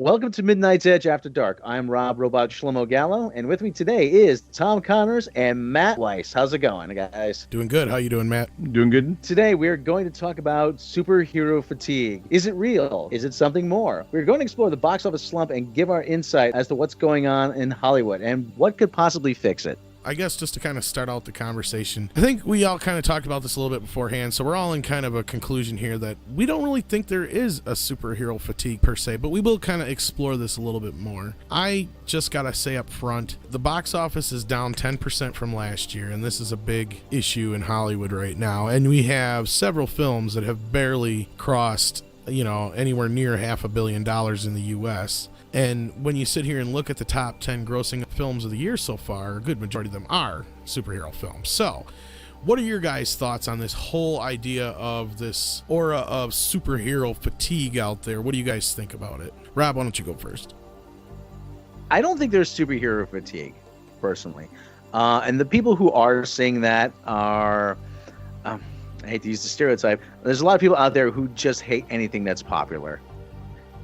Welcome to Midnight's Edge After Dark. I'm Rob Robot Shlomo Gallo, and with me today is Tom Connors and Matt Weiss. How's it going, guys? Doing good. How you doing, Matt? Doing good. Today we're going to talk about superhero fatigue. Is it real? Is it something more? We're going to explore the box office slump and give our insight as to what's going on in Hollywood and what could possibly fix it. I guess just to kind of start out the conversation, I think we all kind of talked about this a little bit beforehand, so we're all in kind of a conclusion here that we don't really think there is a superhero fatigue per se, but we will kind of explore this a little bit more. I just gotta say up front, the box office is down 10% from last year, and this is a big issue in Hollywood right now, and we have several films that have barely crossed, anywhere near $500 million in the U.S., and when you sit here and look at the top 10 grossing films of the year so far, a good majority of them are superhero films. So, what are your guys' thoughts on this whole idea of this aura of superhero fatigue out there? What do you guys think about it? Rob, why don't you go first? I don't think there's superhero fatigue, personally. And the people who are saying that are, I hate to use the stereotype, there's a lot of people out there who just hate anything that's popular.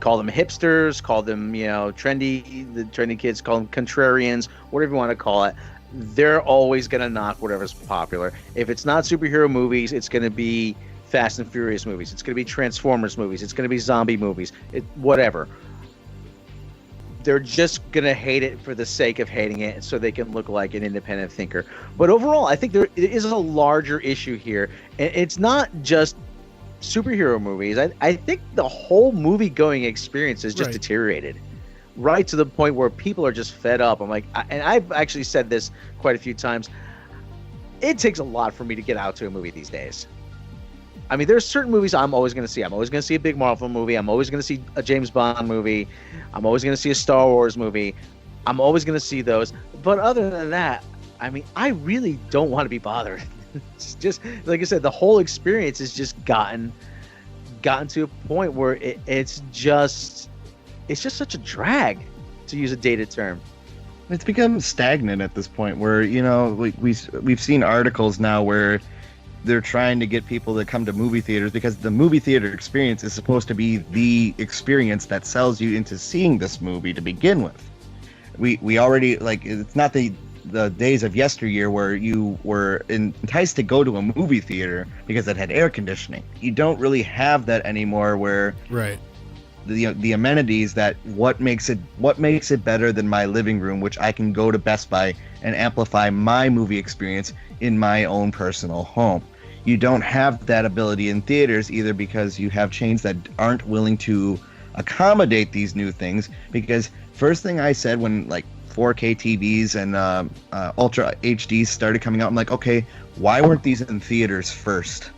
Call them hipsters, call them, trendy, the trendy kids, call them contrarians, whatever you want to call it. They're always going to knock whatever's popular. If it's not superhero movies, it's going to be Fast and Furious movies. It's going to be Transformers movies. It's going to be zombie movies, whatever. They're just going to hate it for the sake of hating it so they can look like an independent thinker. But overall, I think there is a larger issue here. And it's not just superhero movies. I think the whole movie going experience has just deteriorated right to the point where people are just fed up. I'm like, and I've actually said this quite a few times, it takes a lot for me to get out to a movie these days. I mean, there's certain movies I'm always going to see. I'm always going to see a big Marvel movie. I'm always going to see a James Bond movie. I'm always going to see a Star Wars movie. I'm always going to see those. But other than that, I mean, I really don't want to be bothered. It's just, like I said, the whole experience has just gotten to a point where it's just such a drag, to use a dated term. It's become stagnant at this point where, we've seen articles now where they're trying to get people to come to movie theaters because the movie theater experience is supposed to be the experience that sells you into seeing this movie to begin with. We already, it's not the days of yesteryear where you were enticed to go to a movie theater because it had air conditioning. You don't really have that anymore where the amenities that what makes it better than my living room, which I can go to Best Buy and amplify my movie experience in my own personal home. You don't have that ability in theaters either because you have chains that aren't willing to accommodate these new things. Because first thing I said when 4K TVs and Ultra HD started coming out, I'm like, okay, why weren't these in theaters first?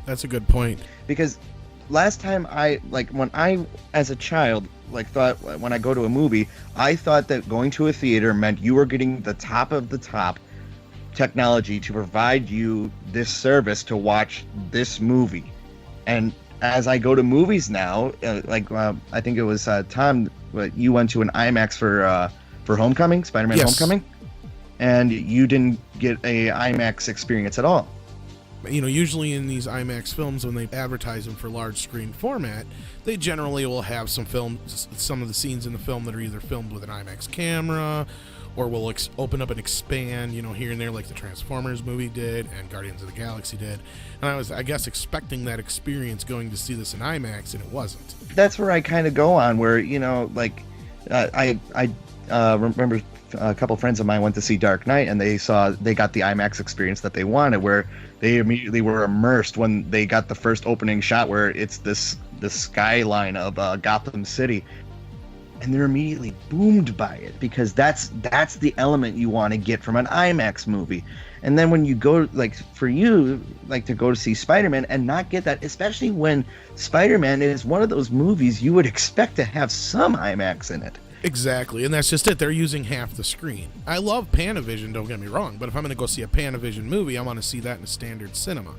That's a good point. Because last time when I, as a child, thought when I go to a movie, I thought that going to a theater meant you were getting the top of the top technology to provide you this service to watch this movie. And as I go to movies now, I think it was Tom, you went to an IMAX for Homecoming, Spider-Man Homecoming, and you didn't get a IMAX experience at all. Usually in these IMAX films, when they advertise them for large screen format, they generally will have some of the scenes in the film that are either filmed with an IMAX camera or will open up and expand, here and there, like the Transformers movie did and Guardians of the Galaxy did. And I was, I guess, expecting that experience going to see this in IMAX, and it wasn't. That's where I kind of go on, where, I remember a couple friends of mine went to see Dark Knight, and they got the IMAX experience that they wanted, where they immediately were immersed when they got the first opening shot where it's the skyline of Gotham City. And they're immediately boomed by it because that's the element you want to get from an IMAX movie. And then when you go, for you, to go to see Spider-Man and not get that, especially when Spider-Man is one of those movies you would expect to have some IMAX in it. Exactly, and that's just it. They're using half the screen. I love Panavision, don't get me wrong, but if I'm going to go see a Panavision movie, I want to see that in a standard cinema.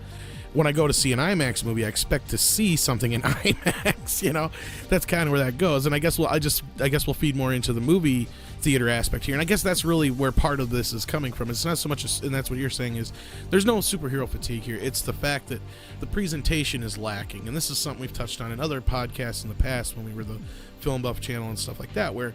when I go to see an IMAX movie, I expect to see something in IMAX. You know, that's kind of where that goes. And I guess we'll feed more into the movie theater aspect here. And I guess that's really where part of this is coming from. It's not so much, and that's what you're saying, is there's no superhero fatigue here. It's the fact that the presentation is lacking. And this is something we've touched on in other podcasts in the past when we were the Film Buff channel and stuff like that, where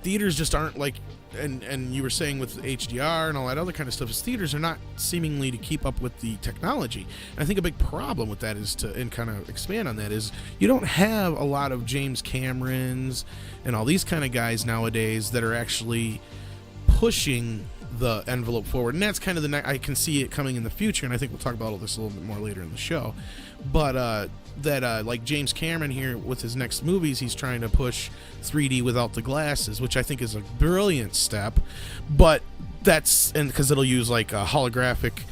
theaters just aren't like, and you were saying with HDR and all that other kind of stuff, is theaters are not seemingly to keep up with the technology. And I think a big problem with that is and kind of expand on that, is you don't have a lot of James Camerons and all these kind of guys nowadays that are actually pushing the envelope forward. And that's kind of I can see it coming in the future, and I think we'll talk about all this a little bit more later in the show. But like James Cameron here with his next movies, he's trying to push 3D without the glasses, which I think is a brilliant step. But that's, and because it'll use like holographic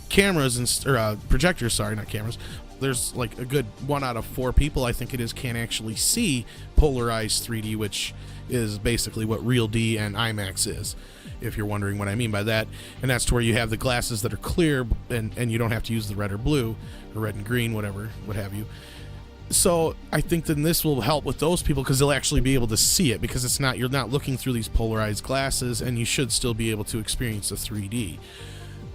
cameras or projectors, sorry, not cameras. There's like a good 1 out of 4 people, I think it is, can't actually see polarized 3D, which is basically what Real D and IMAX is, if you're wondering what I mean by that. And that's to where you have the glasses that are clear, and you don't have to use the red or blue or red and green, whatever, what have you. So I think then this will help with those people, because they'll actually be able to see it, because you're not looking through these polarized glasses, and you should still be able to experience the 3D.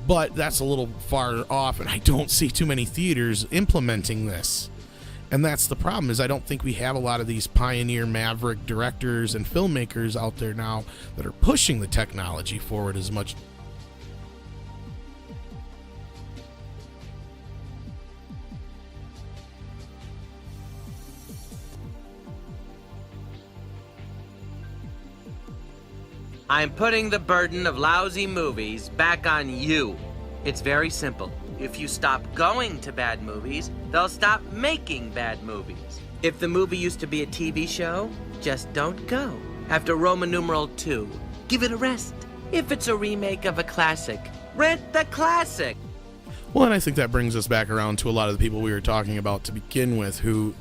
But that's a little far off, and I don't see too many theaters implementing this. And that's the problem, is I don't think we have a lot of these pioneer maverick directors and filmmakers out there now that are pushing the technology forward as much. I'm putting the burden of lousy movies back on you. It's very simple. If you stop going to bad movies, they'll stop making bad movies. If the movie used to be a TV show, just don't go. After Roman numeral 2, give it a rest. If it's a remake of a classic, rent the classic. Well, and I think that brings us back around to a lot of the people we were talking about to begin with, who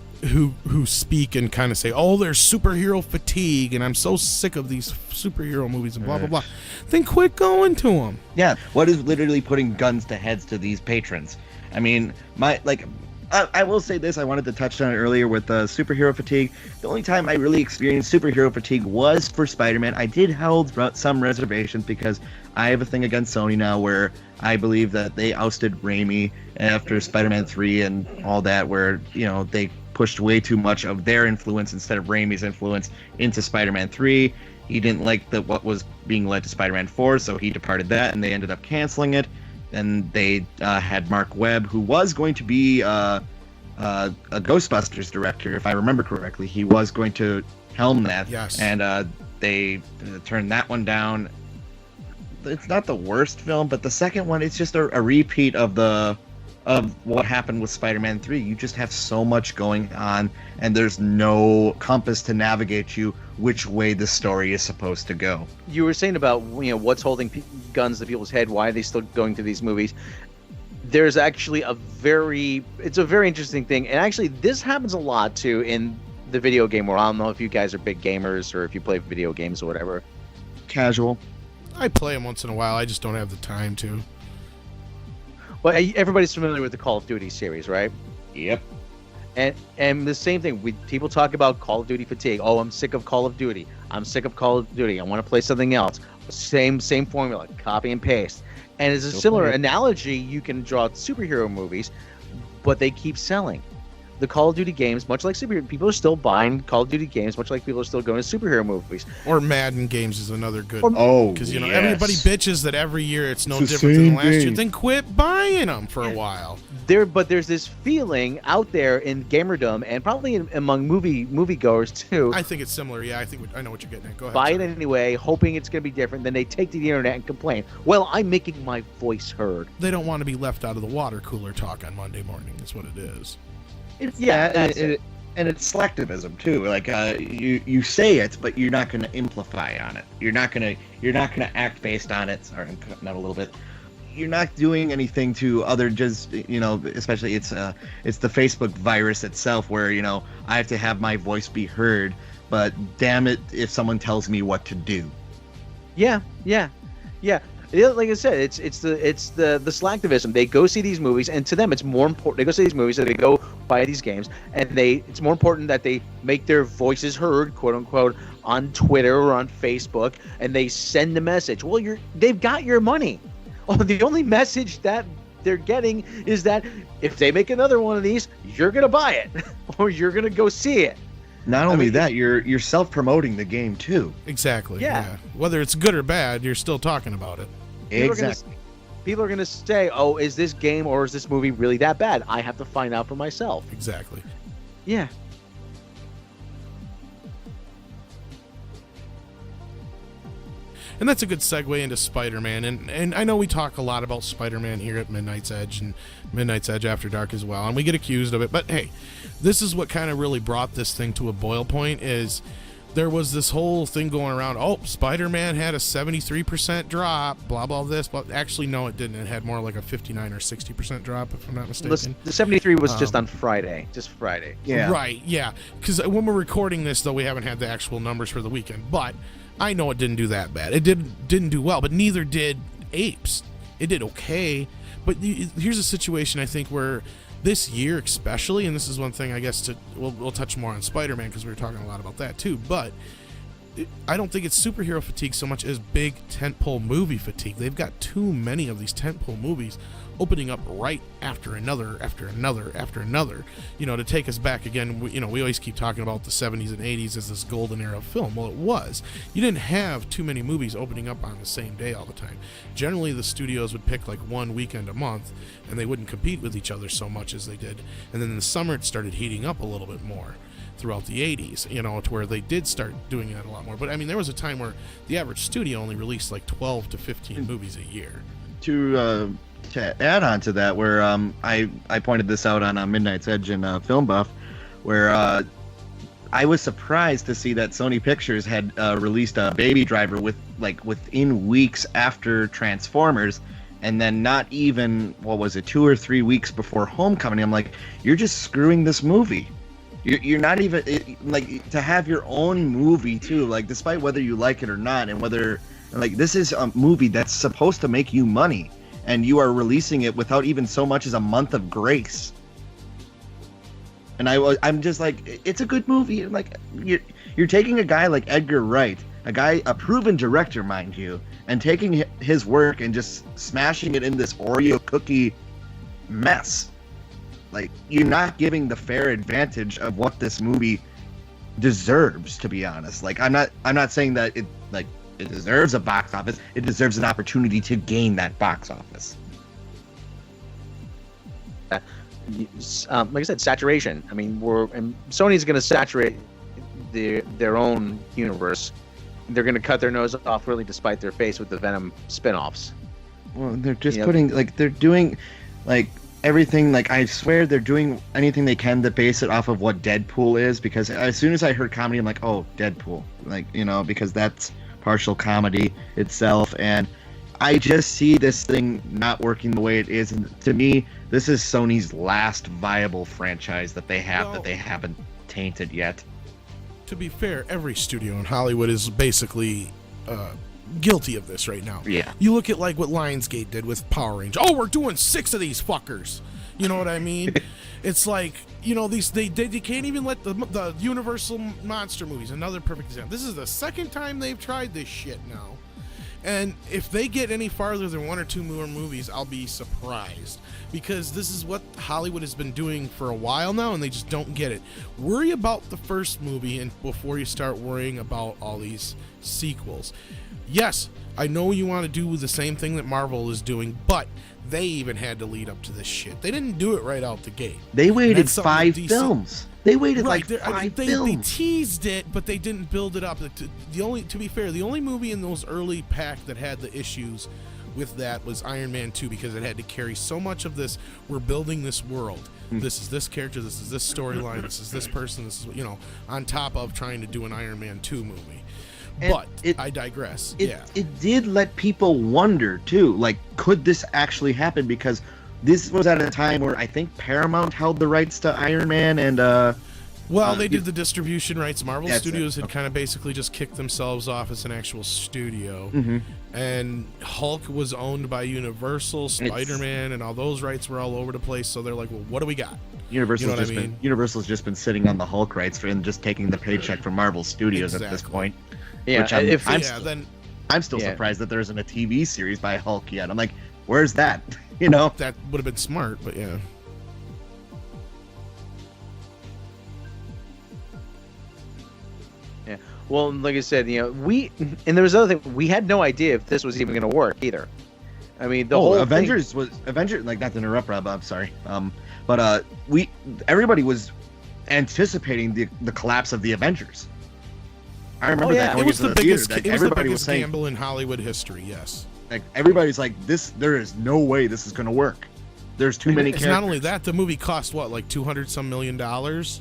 speak and kind of say, oh, there's superhero fatigue, and I'm so sick of these superhero movies and blah, blah, blah. Then quit going to them. Yeah, what is literally putting guns to heads to these patrons? I mean, I will say this, I wanted to touch on it earlier with superhero fatigue. The only time I really experienced superhero fatigue was for Spider-Man. I did hold some reservations, because I have a thing against Sony now where I believe that they ousted Raimi after Spider-Man 3 and all that, where, you know, they pushed way too much of their influence instead of Raimi's influence into Spider-Man 3. He didn't like what was being led to Spider-Man 4, so he departed that, and they ended up canceling it. Then they had Mark Webb, who was going to be a Ghostbusters director, if I remember correctly. He was going to helm that, yes. And they turned that one down. It's not the worst film, but the second one, it's just a repeat of what happened with Spider-Man 3. You just have so much going on, and there's no compass to navigate you which way the story is supposed to go. You were saying about, you know, what's holding guns to people's head, why are they still going to these movies? There's actually it's a very interesting thing, and actually this happens a lot too in the video game world. I don't know if you guys are big gamers or if you play video games or whatever. Casual. I play them once in a while, I just don't have the time to. Well, everybody's familiar with the Call of Duty series, right? Yep. And the same thing. People talk about Call of Duty fatigue. Oh, I'm sick of Call of Duty. I'm sick of Call of Duty. I want to play something else. Same formula. Copy and paste. And it's a similar analogy you can draw to superhero movies, but they keep selling. The Call of Duty games, much like superhero, people are still buying Call of Duty games, much like people are still going to superhero movies. Or Madden games is another good. Because, you know, yes. Everybody bitches that every year it's no different than last year. Then quit buying them for a while. But there's this feeling out there in gamerdom, and probably among moviegoers too. I think it's similar. Yeah, I know what you're getting at. Go ahead. Buy it anyway, hoping it's going to be different. Then they take to the internet and complain. Well, I'm making my voice heard. They don't want to be left out of the water cooler talk on Monday morning. That's what it is. And it's selectivism too. Like you say it, but you're not going to amplify on it. You're not going to act based on it. Sorry, I'm cutting out a little bit. You're not doing anything to other, just, you know, especially it's the Facebook virus itself, where, you know, I have to have my voice be heard, but damn it if someone tells me what to do. Yeah. Yeah, like I said, it's the selectivism. They go see these movies, and to them, it's more important. They go see these movies, so they go buy these games, and it's more important that they make their voices heard, quote unquote, on Twitter or on Facebook, and they send the message. Well, they've got your money. Oh, the only message that they're getting is that if they make another one of these, you're gonna buy it, or you're gonna go see it. Not only that, you're self-promoting the game too. Exactly. Yeah. Whether it's good or bad, you're still talking about it. Exactly. People are gonna say, "Oh, is this game or is this movie really that bad?" I have to find out for myself. Exactly. Yeah. And that's a good segue into Spider-Man. And I know we talk a lot about Spider-Man here at Midnight's Edge and Midnight's Edge After Dark as well, and we get accused of it. But hey, this is what kind of really brought this thing to a boil point. Is there was this whole thing going around, oh, Spider-Man had a 73% drop, blah, blah, this. But actually, no, it didn't. It had more like a 59 or 60% drop, if I'm not mistaken. The 73 was just on Friday. Just Friday. Yeah. Right, yeah. Because when we're recording this, though, we haven't had the actual numbers for the weekend. But I know it didn't do that bad. It didn't do well, but neither did Apes. It did okay. But here's a situation, I think, where this year especially, and this is one thing I guess we'll touch more on Spider-Man because we were talking a lot about that too, but I don't think it's superhero fatigue so much as big tentpole movie fatigue. They've got too many of these tentpole movies opening up right after another, to take us back again. We always keep talking about the 70s and 80s as this golden era of film. Well, it was. You didn't have too many movies opening up on the same day all the time. Generally, the studios would pick like one weekend a month, and they wouldn't compete with each other so much as they did. And then in the summer, it started heating up a little bit more throughout the 80s, to where they did start doing that a lot more. But I mean, there was a time where the average studio only released like 12 to 15 movies a year. To add on to that, where I pointed this out on Midnight's Edge and Film Buff, where I was surprised to see that Sony Pictures had released a Baby Driver within weeks after Transformers, and then not even 2 or 3 weeks before Homecoming. I'm like, you're just screwing this movie. You're not even to have your own movie too, like despite whether you like it or not, and whether this is a movie that's supposed to make you money. And you are releasing it without even so much as a month of grace. And I'm just like, it's a good movie. Like you're taking a guy like Edgar Wright, a proven director, mind you, and taking his work and just smashing it in this Oreo cookie mess. Like, you're not giving the fair advantage of what this movie deserves, to be honest. Like, I'm not saying that it deserves a box office. It deserves an opportunity to gain that box office. Like I said, saturation. I mean, Sony's going to saturate their own universe. They're going to cut their nose off really despite their face with the Venom spin-offs. Well, they're just they're doing everything. I swear they're doing anything they can to base it off of what Deadpool is, because as soon as I heard comedy, I'm like, oh, Deadpool. Because that's partial comedy itself, and I just see this thing not working the way it is. And to me, this is Sony's last viable franchise that they haven't tainted yet. To be fair, every studio in Hollywood is basically guilty of this right now. Yeah. You look at what Lionsgate did with Power Rangers. Oh, we're doing 6 of these fuckers. You know what I mean? It's like, these they can't even let the Universal monster movies, another perfect example. This is the second time they've tried this shit now. And if they get any farther than 1 or 2 more movies, I'll be surprised. Because this is what Hollywood has been doing for a while now, and they just don't get it. Worry about the first movie and before you start worrying about all these sequels. Yes, I know you want to do the same thing that Marvel is doing, but they even had to lead up to this shit. They didn't do it right out the gate. They waited 5 films. They waited right, 5 they films. They teased it, but they didn't build it up. To be fair, the only movie in those early pack that had the issues with that was Iron Man 2, because it had to carry so much of this. We're building this world. This is this character. This is this storyline. This is this person. This is on top of trying to do an Iron Man 2 movie. But I digress. It did let people wonder too, could this actually happen? Because this was at a time where I think Paramount held the rights to Iron Man and Well, they did the distribution rights. Marvel That's Studios it. had kind of basically just kicked themselves off as an actual studio. And Hulk was owned by Universal, Spider-Man, and all those rights were all over the place. So they're like, well, what do we got? Universal's just been sitting on the Hulk rights and just taking the paycheck from Marvel Studios at this point. Yeah, Which I'm still Yeah. surprised that there isn't a TV series by Hulk yet. I'm like, where's that? You know? That would have been smart, but yeah. Yeah. Well, like I said, and there was another thing. We had no idea if this was even going to work either. I mean, the whole Avengers like, not to interrupt, Rob, I'm sorry. But everybody was anticipating the collapse of the Avengers. I remember that It going was into the the biggest, theater. Like, it was the everybody was biggest saying, gamble in Hollywood history. Yes. like, everybody's like, there is no way this is going to work. There's too many It's characters. not only that, the movie cost what, like $200 million?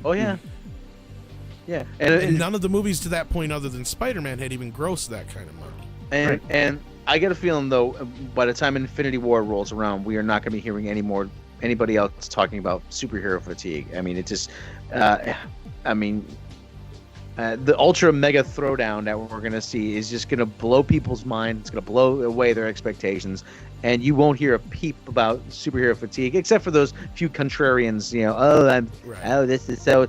Oh yeah. Yeah, And none of the movies to that point, other than Spider-Man, had even grossed that kind of money. And I get a feeling though, by the time Infinity War rolls around, we are not going to be hearing anybody else talking about superhero fatigue. I mean, it just, the ultra mega throwdown that we're going to see is just going to blow people's minds. It's going to blow away their expectations, and you won't hear a peep about superhero fatigue, except for those few contrarians. This is so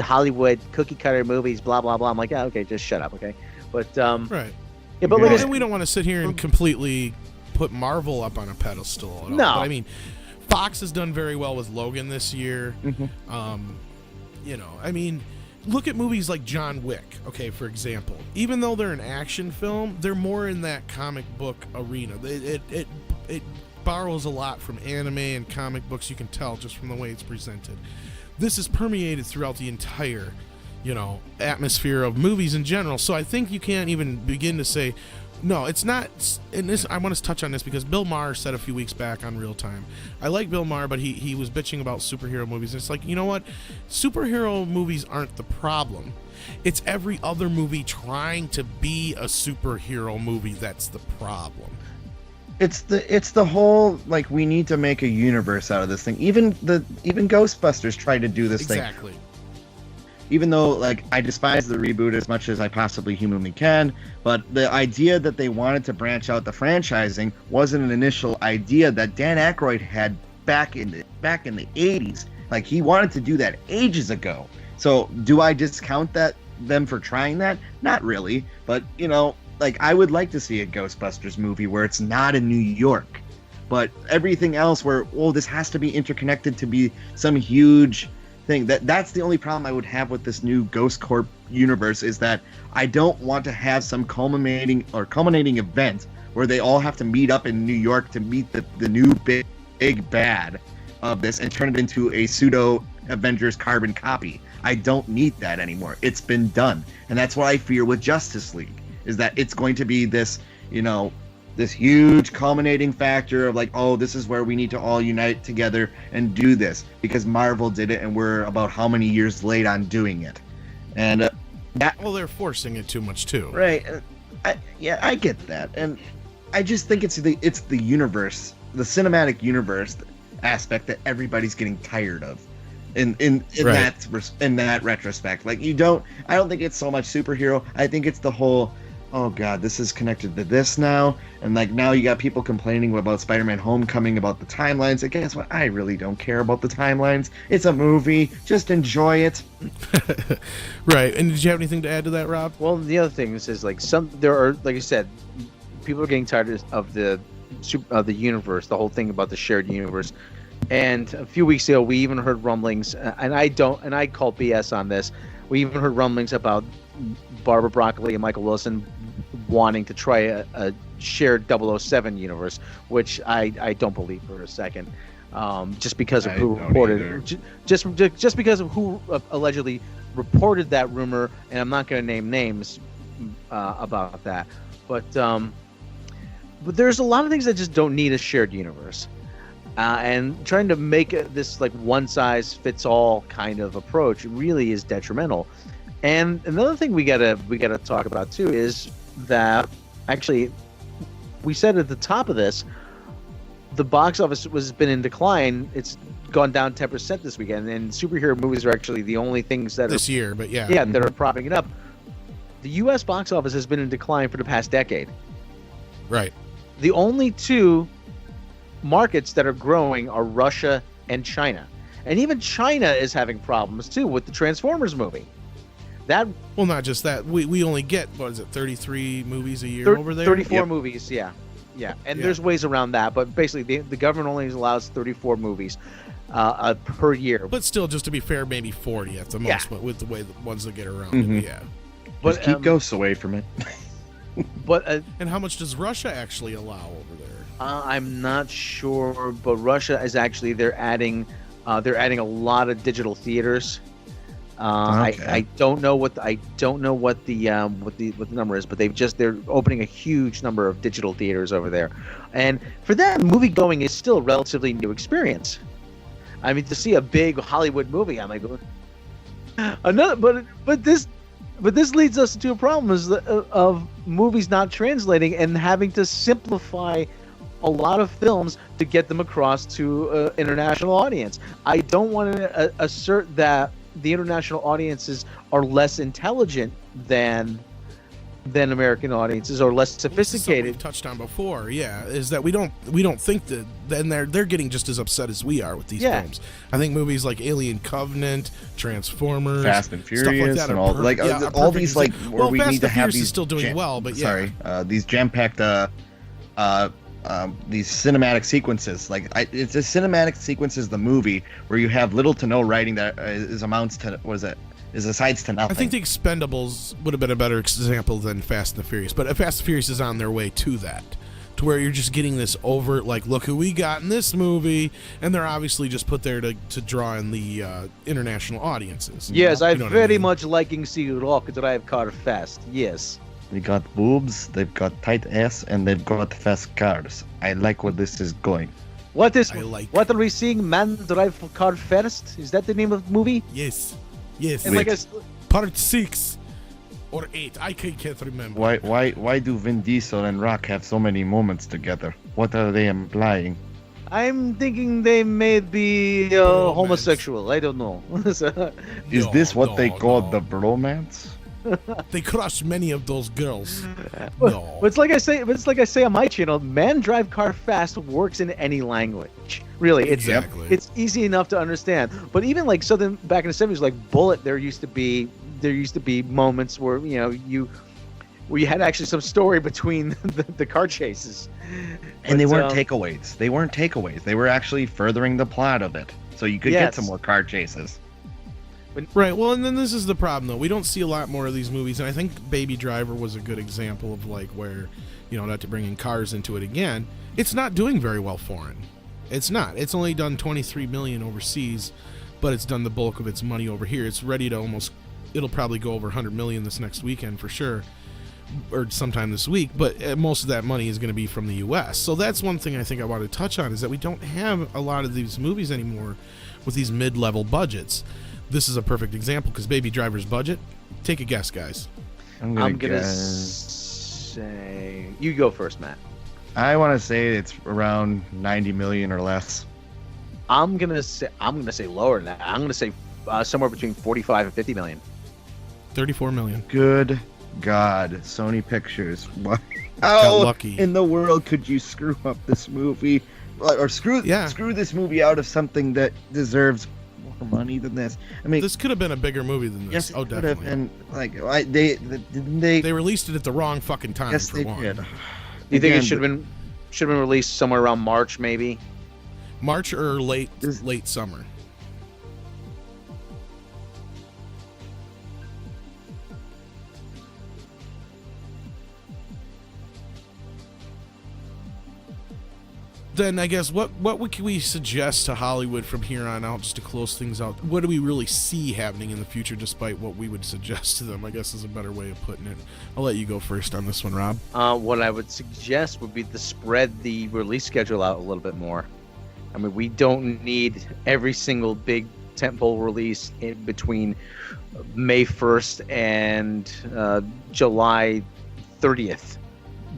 Hollywood cookie cutter movies, blah blah blah. I'm like, okay, just shut up, okay. But Right. yeah, but like I And said, we don't want to sit here and completely put Marvel up on a pedestal at all. No. But I mean, Fox has done very well with Logan this year. Look at movies like John Wick, okay, for example. Even though they're an action film, they're more in that comic book arena. It borrows a lot from anime and comic books, you can tell just from the way it's presented. This is permeated throughout the entire, atmosphere of movies in general. So I think you can't even begin to say, no, it's not. And this, I want to touch on this because Bill Maher said a few weeks back on Real Time. I like Bill Maher, but he was bitching about superhero movies. And it's like, you know what? Superhero movies aren't the problem. It's every other movie trying to be a superhero movie that's the problem. It's the whole, like, we need to make a universe out of this thing. Even Ghostbusters tried to do this thing. Exactly. Even though, like, I despise the reboot as much as I possibly humanly can, but the idea that they wanted to branch out the franchising wasn't an initial idea that Dan Aykroyd had back in the 80s. Like, he wanted to do that ages ago. So, do I discount them for trying that? Not really, but like, I would like to see a Ghostbusters movie where it's not in New York, but everything else where, this has to be interconnected to be some huge thing. That's the only problem I would have with this new Ghost Corp universe, is that I don't want to have some culminating event where they all have to meet up in New York to meet the new big bad of this and turn it into a pseudo Avengers carbon copy. I don't need that anymore. It's been done. And that's what I fear with Justice League, is that it's going to be this, this huge culminating factor of like, this is where we need to all unite together and do this because Marvel did it and we're about how many years late on doing it. And they're forcing it too much too. Right. I get that. And I just think it's the universe, the cinematic universe aspect that everybody's getting tired of. In Right. that retrospect, like, I don't think it's so much superhero. I think it's the whole, oh god, this is connected to this now, and like now you got people complaining about Spider-Man Homecoming about the timelines. And guess what? I really don't care about the timelines. It's a movie. Just enjoy it. Right. And did you have anything to add to that, Rob? well, the other thing is like there are, like I said, people are getting tired of the universe, the whole thing about the shared universe. And a few weeks ago, we even heard rumblings, and I call BS on this. We even heard rumblings about Barbara Broccoli and Michael Wilson wanting to try a shared 007 universe, which I don't believe for a second. Just because of who reported, just because of who allegedly reported that rumor, and I'm not going to name names about that, but there's a lot of things that just don't need a shared universe. And trying to make this like one size fits all kind of approach really is detrimental. And another thing we gotta talk about too is that actually we said at the top of this, the box office has been in decline. It's gone down 10% this weekend, and superhero movies are actually the only things that This year, but yeah. that are propping it up. The U.S. box office has been in decline for the past decade. Right. The only two markets that are growing are Russia and China. And even China is having problems too with the Transformers movie. That Well, not just that. We only get, what is it, 33 movies a year over there? 34 Yep. movies, yeah. And Yeah. there's ways around that, but basically the government only allows 34 movies per year. But still, just to be fair, maybe 40 at the most, Yeah. but with the way the ones that get around Mhm. it, yeah. But, Just keep ghosts away from it. But And how much does Russia actually allow over there? I'm not sure, but Russia is actually they're adding a lot of digital theaters. Okay. I don't know what the number is, but they're opening a huge number of digital theaters over there, and for them, movie going is still a relatively new experience. I mean, to see a big Hollywood movie, I'm like, but this leads us to a problem of movies not translating and having to simplify a lot of films to get them across to international audience. I don't want to assert that the international audiences are less intelligent than American audiences or less This is something sophisticated. we've touched on before, yeah, is that we don't think that, then they're getting just as upset as we are with these Yeah. films. I think movies like Alien Covenant, Transformers, Fast and stuff like Furious, that and are all per- like yeah, a all perfect these like example. where Well, we Fast need to and have Furious these is still doing well, but yeah. sorry, these jam-packed these cinematic sequences. Like it's a cinematic sequence is the movie where you have little to no writing that amounts to asides to nothing. I think The Expendables would have been a better example than Fast and the Furious, but Fast and Furious is on their way to that, to where you're just getting this overt, like, look who we got in this movie, and they're obviously just put there to draw in the international audiences. Yes, I You know what I very mean? much liking see Rock drive car fast. Yes. They got boobs, they've got tight ass, and they've got fast cars. I like where this is going. What are we seeing? Man drive car first? Is that the name of the movie? Yes. And like Part 6 or 8, I can't remember. Why do Vin Diesel and Rock have so many moments together? What are they implying? I'm thinking they may be Bromance. homosexual. I don't know. Is this what they call no. the bromance? They crush many of those girls. But No. it's like I say on my channel, man drive car fast works in any language. Really, Exactly. it's easy enough to understand. But even like something back in the 70s, like Bullet, there used to be moments where you had actually some story between the car chases. And they But, weren't takeaways. They weren't takeaways. They were actually furthering the plot of it. So you could get Yes. some more car chases. Right, well, and then this is the problem, though. We don't see a lot more of these movies, and I think Baby Driver was a good example of, like, where, not to bring in cars into it again, it's not doing very well foreign. It's not. It's only done $23 million overseas, but it's done the bulk of its money over here. It's ready to it'll probably go over $100 million this next weekend for sure, or sometime this week, but most of that money is going to be from the U.S. So that's one thing I think I want to touch on, is that we don't have a lot of these movies anymore with these mid-level budgets. This is a perfect example, because Baby Driver's budget, take a guess, guys. I'm I'm gonna gonna guess. say you go first, Matt. I want to say it's around 90 million or less. I'm gonna say lower than that. I'm gonna say somewhere between 45 and 50 million. 34 million. Good God, Sony Pictures. What? How lucky. in the world could you screw up this movie, or screw this movie out of something that deserves more money than this? I mean, This could have been a bigger movie than this. yes, it Oh, could have. definitely. And like, didn't they? They released it at the wrong fucking time, Yes, for they one. did. Do you think it Again, should have been released somewhere around March, maybe? March or late This- summer. Then I guess what can we suggest to Hollywood from here on out, just to close things out? What do we really see happening in the future, despite what we would suggest to them, I guess, is a better way of putting it. I'll let you go first on this one, Rob. What I would suggest would be to spread the release schedule out a little bit more. I mean, we don't need every single big tentpole release in between May 1st and July 30th.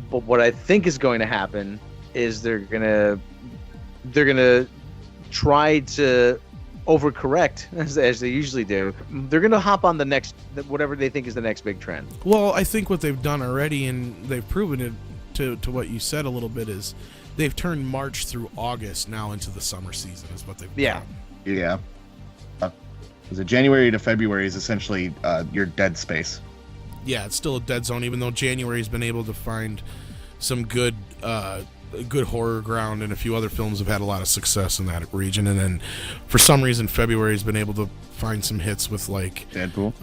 But what I think is going to happen is they're going to they're gonna try to overcorrect as they usually do. They're gonna hop on the next whatever they think is the next big trend. Well, I think what they've done already, and they've proven it to what you said a little bit, is they've turned March through August now into the summer season is what they've done. Yeah. Because January to February is essentially your dead space. Yeah, it's still a dead zone, even though January's been able to find some good horror ground, and a few other films have had a lot of success in that region. And then for some reason February's been able to find some hits with like Deadpool.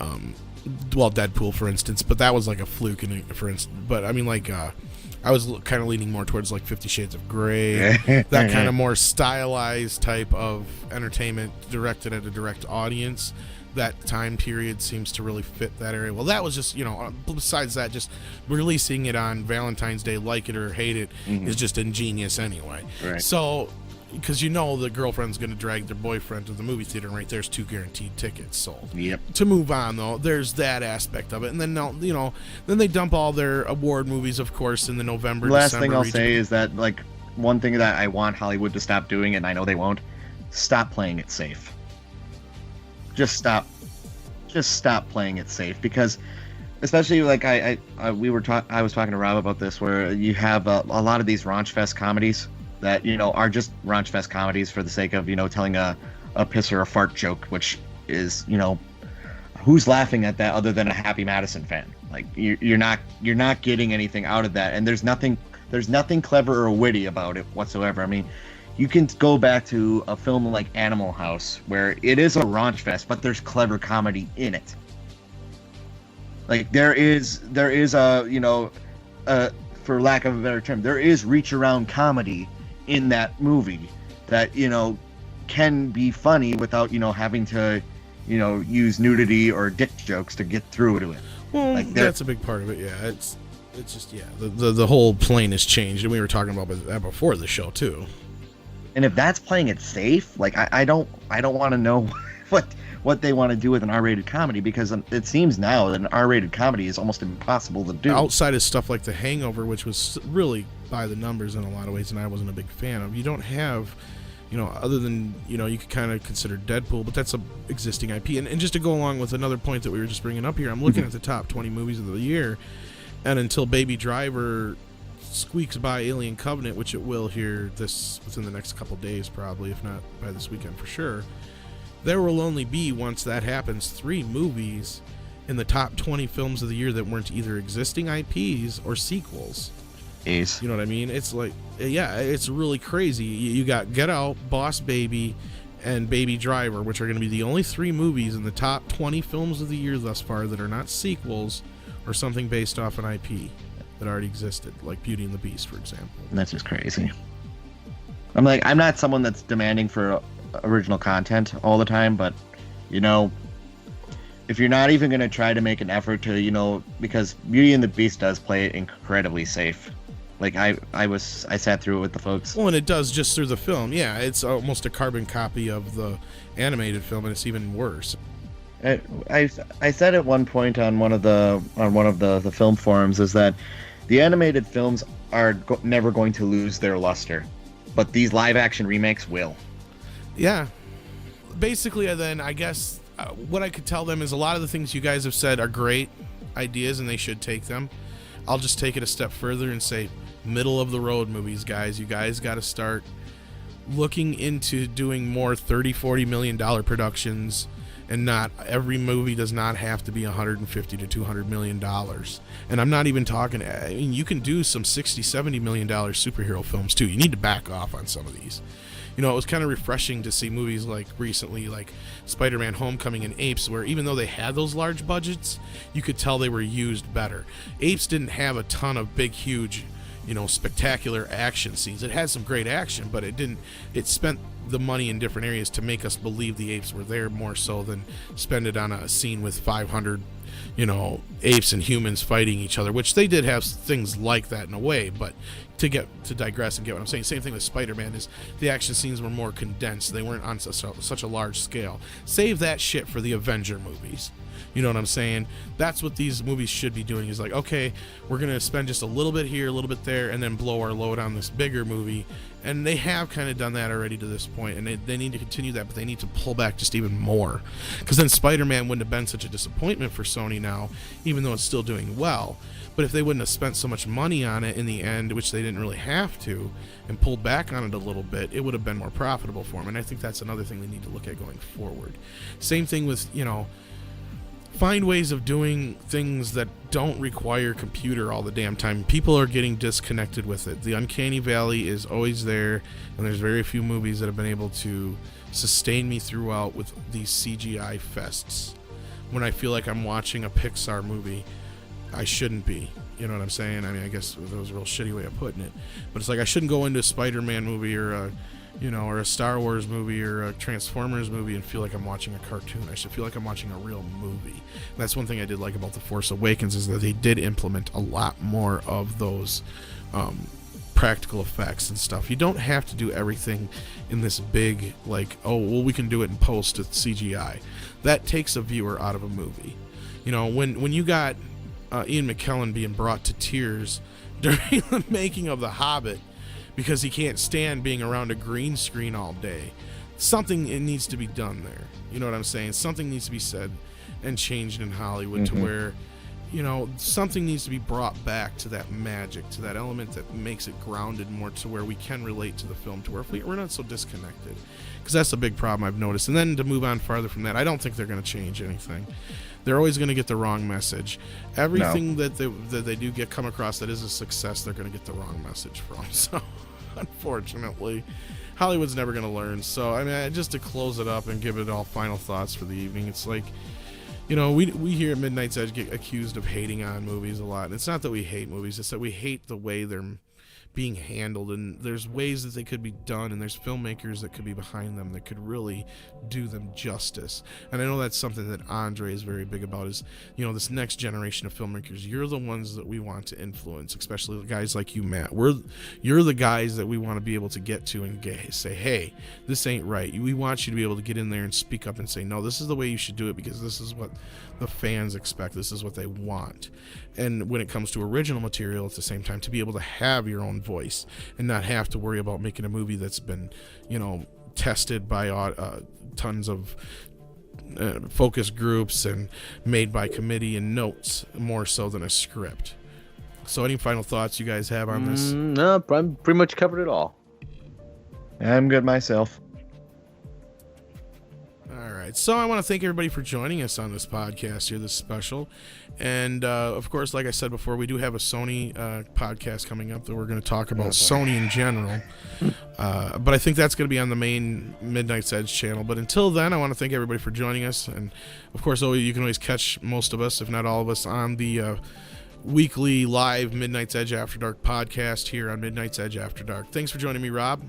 Deadpool for instance, but that was like a fluke for instance. But I mean, like I was kind of leaning more towards like 50 Shades of Grey, that kind of more stylized type of entertainment directed at a direct audience. That time period seems to really fit that area. Well, that was just, besides that, just releasing it on Valentine's Day, like it or hate it, is just ingenious anyway. Right. So, because the girlfriend's going to drag their boyfriend to the movie theater, and right there's 2 guaranteed tickets sold. Yep. To move on, though, there's that aspect of it. And then, then they dump all their award movies, of course, in the November, Last December thing I'll region. say is that, like, one thing that I want Hollywood to stop doing, and I know they won't, stop playing it safe. Just stop playing it safe, because especially like I was talking to Rob about this, where you have a lot of these raunch fest comedies that are just raunch fest comedies for the sake of telling a piss or a fart joke, which is who's laughing at that other than a Happy Madison fan? Like you're not getting anything out of that, and there's nothing clever or witty about it whatsoever. I mean, you can go back to a film like Animal House, where it is a raunch fest, but there's clever comedy in it. Like there is a for lack of a better term, there is reach around comedy in that movie that can be funny without having to use nudity or dick jokes to get through to it. Well, Like that's a big part of it. Yeah, it's just the whole plane has changed, and we were talking about that before the show too. And if that's playing it safe, like I don't want to know what they want to do with an R-rated comedy, because it seems now that an R-rated comedy is almost impossible to do. Outside of stuff like The Hangover, which was really by the numbers in a lot of ways, and I wasn't a big fan of, you don't have, other than, you could kind of consider Deadpool, but that's a existing IP. And just to go along with another point that we were just bringing up here, I'm looking at the top 20 movies of the year, and until Baby Driver squeaks by Alien Covenant, which it will here within the next couple days probably, if not by this weekend for sure, there will only be, once that happens, 3 movies in the top 20 films of the year that weren't either existing IPs or sequels. Ace. You know what I mean? It's like, yeah, it's really crazy. You got Get Out, Boss Baby, and Baby Driver, which are going to be the only 3 movies in the top 20 films of the year thus far that are not sequels or something based off an IP that already existed, like Beauty and the Beast, for example. That's just crazy. I'm not someone that's demanding for original content all the time, but if you're not even going to try to make an effort to because Beauty and the Beast does play it incredibly safe. Like I sat through it with the folks. Well, and it does just through the film. Yeah, it's almost a carbon copy of the animated film, and it's even worse. I said at one point on one of the film forums is that the animated films are never going to lose their luster, but these live action remakes will. Yeah. Basically, then I guess what I could tell them is a lot of the things you guys have said are great ideas, and they should take them. I'll just take it a step further and say middle of the road movies, guys. You guys got to start looking into doing more $30-40 million productions, and not every movie does not have to be $150 to $200 million. And I'm not even talking, I mean, you can do some $60-70 million superhero films too. You need to back off on some of these. It was kind of refreshing to see movies like recently, like Spider-Man Homecoming and Apes, where even though they had those large budgets, you could tell they were used better. Apes didn't have a ton of big, huge, spectacular action scenes. It had some great action, but it spent the money in different areas to make us believe the apes were there more so than spend it on a scene with 500 apes and humans fighting each other, which they did have things like that in a way, but to digress and get what I'm saying, same thing with Spider-Man is the action scenes were more condensed. They weren't on such a large scale. Save that shit for the Avenger movies. You know what I'm saying? That's what these movies should be doing, is like, okay, we're going to spend just a little bit here, a little bit there, and then blow our load on this bigger movie. And they have kind of done that already to this point, and they need to continue that, but they need to pull back just even more. Because then Spider-Man wouldn't have been such a disappointment for Sony now, even though it's still doing well. But if they wouldn't have spent so much money on it in the end, which they didn't really have to, and pulled back on it a little bit, it would have been more profitable for them. And I think that's another thing they need to look at going forward. Same thing with, find ways of doing things that don't require computer all the damn time. People are getting disconnected with it. The uncanny valley is always there, and there's very few movies that have been able to sustain me throughout with these CGI fests. When I feel like I'm watching a Pixar movie, I shouldn't be. You know what I'm saying? I mean, I guess that was a real shitty way of putting it. But it's like I shouldn't go into a Spider-Man movie or a Star Wars movie or a Transformers movie and feel like I'm watching a cartoon. I should feel like I'm watching a real movie. And that's one thing I did like about The Force Awakens, is that they did implement a lot more of those practical effects and stuff. You don't have to do everything in this big, like, oh, well, we can do it in post with CGI. That takes a viewer out of a movie. When you got Ian McKellen being brought to tears during the making of The Hobbit, because he can't stand being around a green screen all day. It needs to be done there. You know what I'm saying? Something needs to be said and changed in Hollywood to where, something needs to be brought back to that magic, to that element that makes it grounded more, to where we can relate to the film, to where we're not so disconnected. Because that's a big problem I've noticed. And then to move on farther from that, I don't think they're going to change anything. They're always going to get the wrong message. Everything that they do come across that is a success, they're going to get the wrong message from. So, unfortunately, Hollywood's never going to learn. So, I mean, just to close it up and give it all final thoughts for the evening, it's like, we here at Midnight's Edge get accused of hating on movies a lot. And it's not that we hate movies, it's that we hate the way they're being handled, and there's ways that they could be done, and there's filmmakers that could be behind them that could really do them justice. And I know that's something that Andre is very big about, is this next generation of filmmakers. You're the ones that we want to influence, especially the guys like you, Matt. You're the guys that we want to be able to get to and say, hey, this ain't right. We want you to be able to get in there and speak up and say, no, this is the way you should do it, because this is what the fans expect, this is what they want. And when it comes to original material, at the same time, to be able to have your own voice and not have to worry about making a movie that's been tested by tons of focus groups and made by committee and notes, more so than a script. So any final thoughts you guys have on this? No, I'm pretty much covered it all. I'm good myself. All right, so I want to thank everybody for joining us on this podcast here, this special. And, of course, like I said before, we do have a Sony podcast coming up that we're going to talk about Sony in general. But I think that's going to be on the main Midnight's Edge channel. But until then, I want to thank everybody for joining us. And, of course, you can always catch most of us, if not all of us, on the weekly live Midnight's Edge After Dark podcast here on Midnight's Edge After Dark. Thanks for joining me, Rob.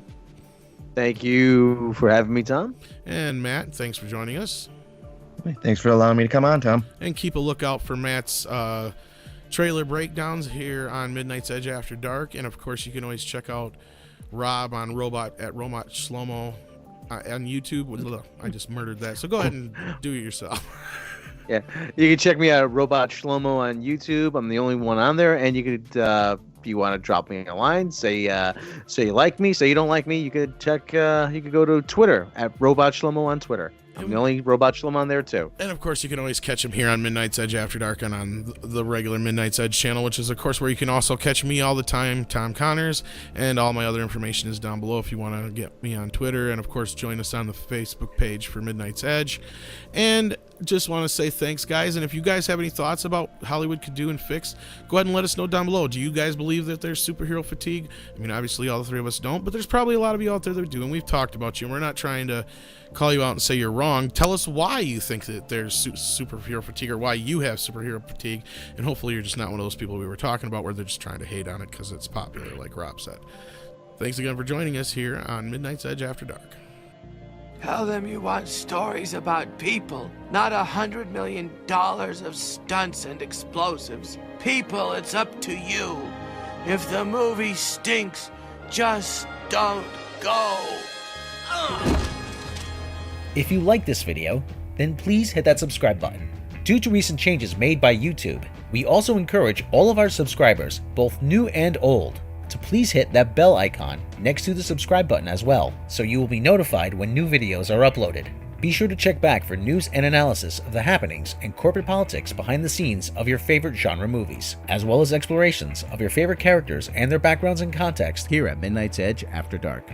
Thank you for having me, Tom. And Matt, thanks for joining us. Thanks for allowing me to come on, Tom. And keep a lookout for Matt's trailer breakdowns here on Midnight's Edge After Dark. And, of course, you can always check out Rob on Robot Shlomo on YouTube. I just murdered that. So go ahead and do it yourself. Yeah, you can check me out at Robot Shlomo on YouTube. I'm the only one on there. And you could, if you want to drop me a line, say you like me, say you don't like me, you could go to Twitter at Robot Shlomo on Twitter. I'm the only Robot Shlomo on there, too. And, of course, you can always catch him here on Midnight's Edge After Dark and on the regular Midnight's Edge channel, which is, of course, where you can also catch me all the time, Tom Connors, and all my other information is down below if you want to get me on Twitter. And, of course, join us on the Facebook page for Midnight's Edge. And just want to say thanks, guys. And if you guys have any thoughts about Hollywood could do and fix, go ahead and let us know down below. Do you guys believe that there's superhero fatigue? I mean, obviously, all the three of us don't, but there's probably a lot of you out there that do, and we've talked about you, and we're not trying to call you out and say you're wrong. Tell us why you think that there's superhero fatigue, or why you have superhero fatigue, and hopefully you're just not one of those people we were talking about where they're just trying to hate on it because it's popular, like Rob said. Thanks again for joining us here on Midnight's Edge After Dark. Tell them you want stories about people, not $100 million of stunts and explosives. People, it's up to you. If the movie stinks, just don't go. If you like this video, then please hit that subscribe button. Due to recent changes made by YouTube, we also encourage all of our subscribers, both new and old, to please hit that bell icon next to the subscribe button as well, so you will be notified when new videos are uploaded. Be sure to check back for news and analysis of the happenings and corporate politics behind the scenes of your favorite genre movies, as well as explorations of your favorite characters and their backgrounds and context here at Midnight's Edge After Dark.